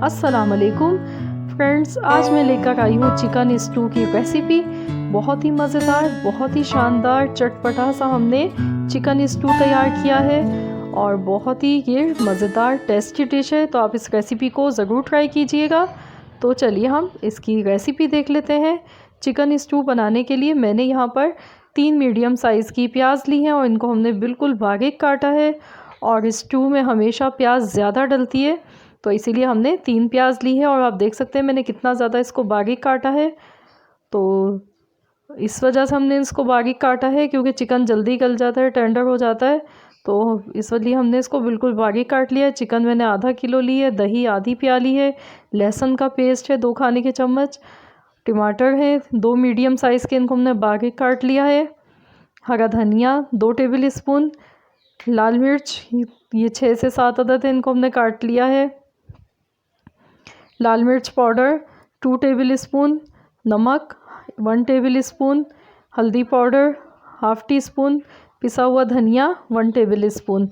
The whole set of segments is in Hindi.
अस्सलाम वालेकुम फ्रेंड्स, आज मैं लेकर आई हूँ चिकन स्टू की रेसिपी। बहुत ही मज़ेदार, बहुत ही शानदार, चटपटा सा हमने चिकन स्टू तैयार किया है और बहुत ही ये मज़ेदार टेस्टी डिश है। तो आप इस रेसिपी को ज़रूर ट्राई कीजिएगा। तो चलिए हम इसकी रेसिपी देख लेते हैं। चिकन स्टू बनाने के लिए मैंने यहाँ पर 3 मीडियम साइज़ की प्याज ली हैं और इनको हमने बिल्कुल बारीक काटा है। और स्टू में हमेशा प्याज ज़्यादा डलती है, तो इसीलिए हमने 3 प्याज ली है। और आप देख सकते हैं मैंने कितना ज़्यादा इसको बारीक काटा है। तो इस वजह से हमने इसको बारीक काटा है क्योंकि चिकन जल्दी गल जाता है, टेंडर हो जाता है। तो इस लिए हमने इसको बिल्कुल बारीक काट लिया है। चिकन मैंने आधा किलो ली है, दही आधी प्याली है, लहसुन का पेस्ट है 2 खाने के चम्मच, टमाटर है 2 मीडियम साइज़ के, इनको हमने बारीक काट लिया है, हरा धनिया 2 टेबल स्पून, लाल मिर्च ये 6 से 7 अदद है, इनको हमने काट लिया है, लाल मिर्च पाउडर 2 टेबल स्पून, नमक 1 टेबल स्पून, हल्दी पाउडर हाफ़ टी स्पून, पिसा हुआ धनिया 1 टेबल स्पून,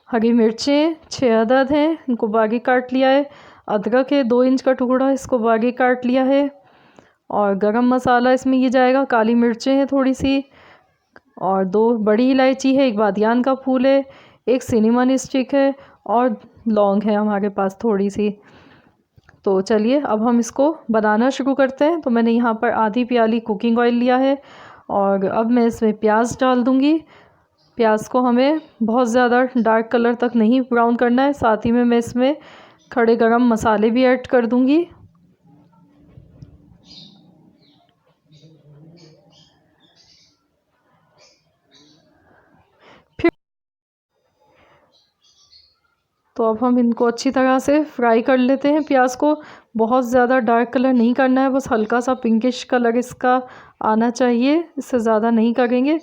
हरी मिर्चें 6 अदद हैं, इनको बारीक काट लिया है, अदरक है 2 इंच का टुकड़ा, इसको बारीक काट लिया है, और गरम मसाला इसमें ये जाएगा, काली मिर्चें हैं थोड़ी सी, और 2 बड़ी इलायची है, 1 बादियान का फूल है, 1 सिनेमन स्टिक है, और लौंग है हमारे पास थोड़ी सी। तो चलिए अब हम इसको बनाना शुरू करते हैं। तो मैंने यहाँ पर आधी प्याली कुकिंग ऑयल लिया है और अब मैं इसमें प्याज डाल दूँगी। प्याज को हमें बहुत ज़्यादा डार्क कलर तक नहीं ब्राउन करना है, साथ ही में मैं इसमें खड़े गरम मसाले भी ऐड कर दूँगी। तो अब हम इनको अच्छी तरह से फ्राई कर लेते हैं। प्याज को बहुत ज़्यादा डार्क कलर नहीं करना है, बस हल्का सा पिंकिश कलर इसका आना चाहिए, इससे ज़्यादा नहीं करेंगे।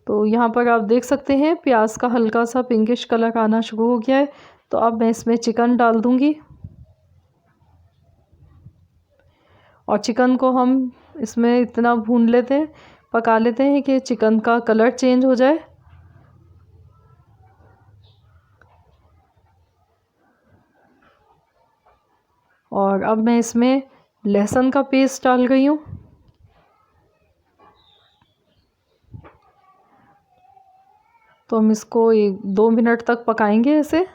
तो यहाँ पर आप देख सकते हैं प्याज का हल्का सा पिंकिश कलर आना शुरू हो गया है। तो अब मैं इसमें चिकन डाल दूँगी और चिकन को हम इसमें इतना भून लेते हैं, पका लेते हैं कि चिकन का कलर चेंज हो जाए। और अब मैं इसमें लहसुन का पेस्ट डाल रही हूँ। तो हम इसको 1-2 मिनट तक पकाएंगे ऐसे।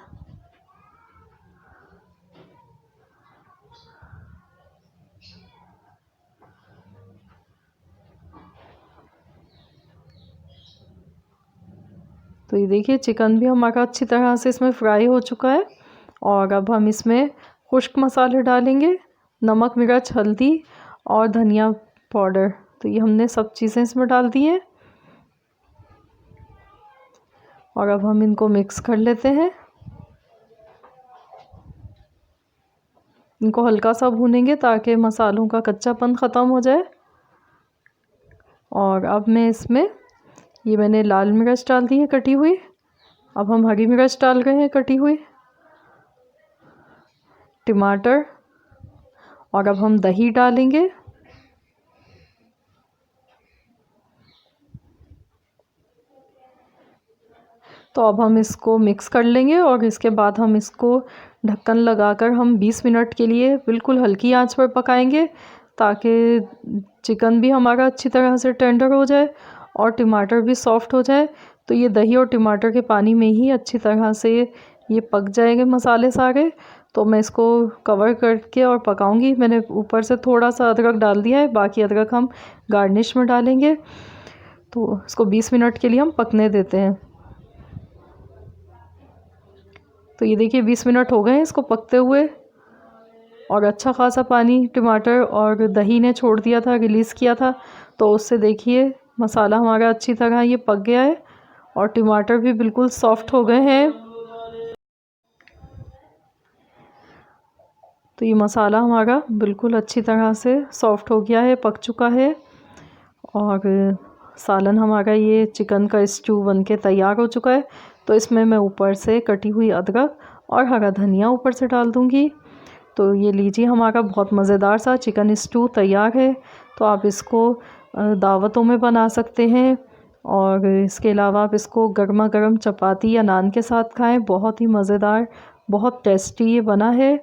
तो ये देखिए चिकन भी हमारा अच्छी तरह से इसमें फ्राई हो चुका है। और अब हम इसमें खुश्क मसाले डालेंगे, नमक मिर्च हल्दी और धनिया पाउडर। तो ये हमने सब चीज़ें इसमें डाल दी हैं और अब हम इनको मिक्स कर लेते हैं। इनको हल्का सा भूनेंगे ताकि मसालों का कच्चापन ख़त्म हो जाए। और अब मैं इसमें ये मैंने लाल मिर्च डाल दी है कटी हुई, अब हम हरी मिर्च डाल रहे हैं कटी हुई, टमाटर, और अब हम दही डालेंगे। तो अब हम इसको मिक्स कर लेंगे और इसके बाद हम इसको ढक्कन लगाकर हम 20 मिनट के लिए बिल्कुल हल्की आंच पर पकाएंगे ताकि चिकन भी हमारा अच्छी तरह से टेंडर हो जाए और टमाटर भी सॉफ़्ट हो जाए। तो ये दही और टमाटर के पानी में ही अच्छी तरह से ये पक जाएंगे मसाले सारे। तो मैं इसको कवर करके और पकाऊंगी। मैंने ऊपर से थोड़ा सा अदरक डाल दिया है, बाकी अदरक हम गार्निश में डालेंगे। तो इसको 20 मिनट के लिए हम पकने देते हैं। तो ये देखिए 20 मिनट हो गए हैं इसको पकते हुए और अच्छा खासा पानी टमाटर और दही ने छोड़ दिया था, रिलीज़ किया था। तो उससे देखिए मसाला हमारा अच्छी तरह ये पक गया है और टमाटर भी बिल्कुल सॉफ्ट हो गए हैं। तो ये मसाला हमारा बिल्कुल अच्छी तरह से सॉफ्ट हो गया है, पक चुका है और सालन हमारा ये चिकन का स्टू बनके तैयार हो चुका है। तो इसमें मैं ऊपर से कटी हुई अदरक और हरा धनिया ऊपर से डाल दूँगी। तो ये लीजिए हमारा बहुत मज़ेदार सा चिकन स्टू तैयार है। तो आप इसको दावतों में बना सकते हैं और इसके अलावा आप इसको गर्मा गर्म चपाती या नान के साथ खाएं। बहुत ही मज़ेदार, बहुत टेस्टी ये बना है।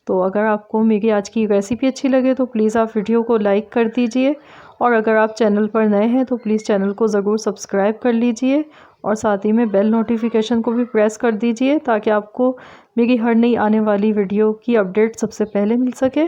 तो अगर आपको मेरी आज की रेसिपी अच्छी लगे तो प्लीज़ आप वीडियो को लाइक कर दीजिए, और अगर आप चैनल पर नए हैं तो प्लीज़ चैनल को ज़रूर सब्सक्राइब कर लीजिए, और साथ ही में बेल नोटिफिकेशन को भी प्रेस कर दीजिए ताकि आपको मेरी हर नई आने वाली वीडियो की अपडेट सबसे पहले मिल सके।